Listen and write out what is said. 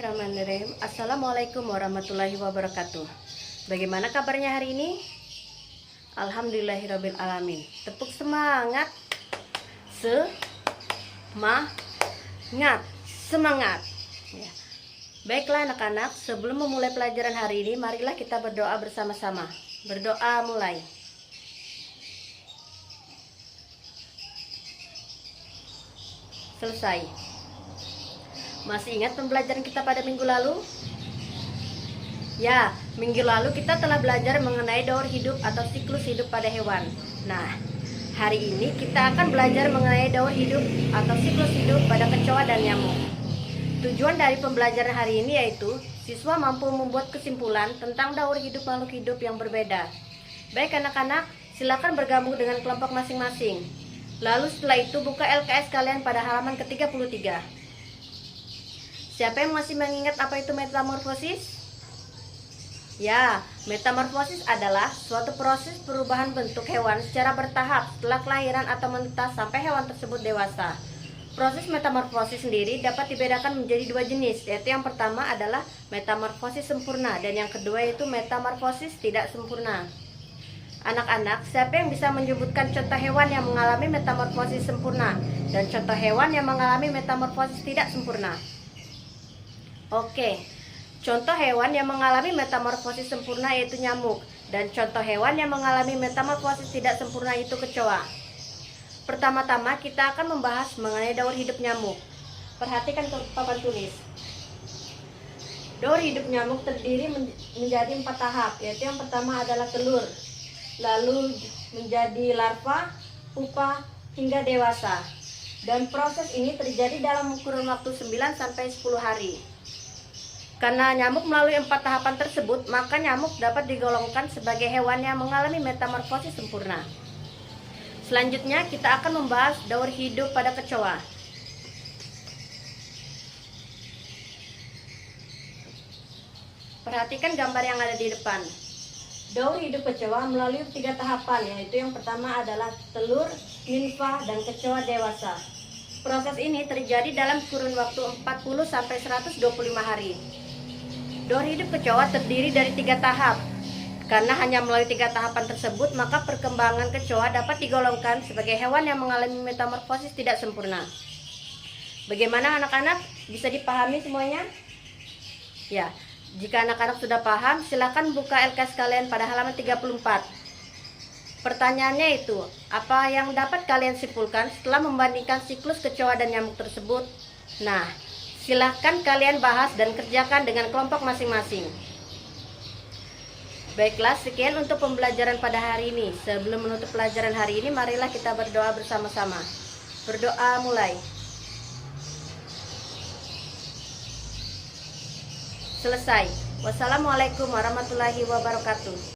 Bismillahirrahmanirrahim. Assalamualaikum warahmatullahi wabarakatuh. Bagaimana kabarnya hari ini? Alhamdulillahirabbil alamin. Tepuk semangat. Semangat. Ya. Baiklah anak-anak, sebelum memulai pelajaran hari ini, marilah kita berdoa bersama-sama. Berdoa mulai. Selesai. Masih ingat pembelajaran kita pada minggu lalu? Ya, minggu lalu kita telah belajar mengenai daur hidup atau siklus hidup pada hewan. Nah, hari ini kita akan belajar mengenai daur hidup atau siklus hidup pada kecoa dan nyamuk. Tujuan dari pembelajaran hari ini yaitu siswa mampu membuat kesimpulan tentang daur hidup makhluk hidup yang berbeda. Baik anak-anak, silakan bergabung dengan kelompok masing-masing. Lalu setelah itu buka LKS kalian pada halaman ke-33. Siapa yang masih mengingat apa itu metamorfosis? Ya, metamorfosis adalah suatu proses perubahan bentuk hewan secara bertahap setelah kelahiran atau menetas sampai hewan tersebut dewasa. Proses metamorfosis sendiri dapat dibedakan menjadi dua jenis, yaitu yang pertama adalah metamorfosis sempurna dan yang kedua yaitu metamorfosis tidak sempurna. Anak-anak, siapa yang bisa menyebutkan contoh hewan yang mengalami metamorfosis sempurna dan contoh hewan yang mengalami metamorfosis tidak sempurna? Oke, contoh hewan yang mengalami metamorfosis sempurna yaitu nyamuk, dan contoh hewan yang mengalami metamorfosis tidak sempurna itu kecoa. Pertama-tama kita akan membahas mengenai daur hidup nyamuk. Perhatikan papan tulis. Daur hidup nyamuk terdiri menjadi 4 tahap, yaitu yang pertama adalah telur, lalu menjadi larva, pupa, hingga dewasa. Dan proses ini terjadi dalam kurun waktu 9-10 hari. Karena nyamuk melalui 4 tahapan tersebut, maka nyamuk dapat digolongkan sebagai hewan yang mengalami metamorfosis sempurna. Selanjutnya kita akan membahas daur hidup pada kecoa. Perhatikan gambar yang ada di depan. Daur hidup kecoa melalui 3 tahapan, yaitu yang pertama adalah telur, nimfa, dan kecoa dewasa. Proses ini terjadi dalam kurun waktu 40-125 hari. Daur hidup kecoa terdiri dari 3 tahap. Karena hanya melalui 3 tahapan tersebut, maka perkembangan kecoa dapat digolongkan sebagai hewan yang mengalami metamorfosis tidak sempurna. Bagaimana anak-anak? Bisa dipahami semuanya? Ya, jika anak-anak sudah paham, silakan buka LKS kalian pada halaman 34. Pertanyaannya itu, apa yang dapat kalian simpulkan setelah membandingkan siklus kecoa dan nyamuk tersebut? Nah, silahkan kalian bahas dan kerjakan dengan kelompok masing-masing. Baiklah, sekian untuk pembelajaran pada hari ini. Sebelum menutup pelajaran hari ini, marilah kita berdoa bersama-sama. Berdoa mulai. Selesai. Wassalamualaikum warahmatullahi wabarakatuh.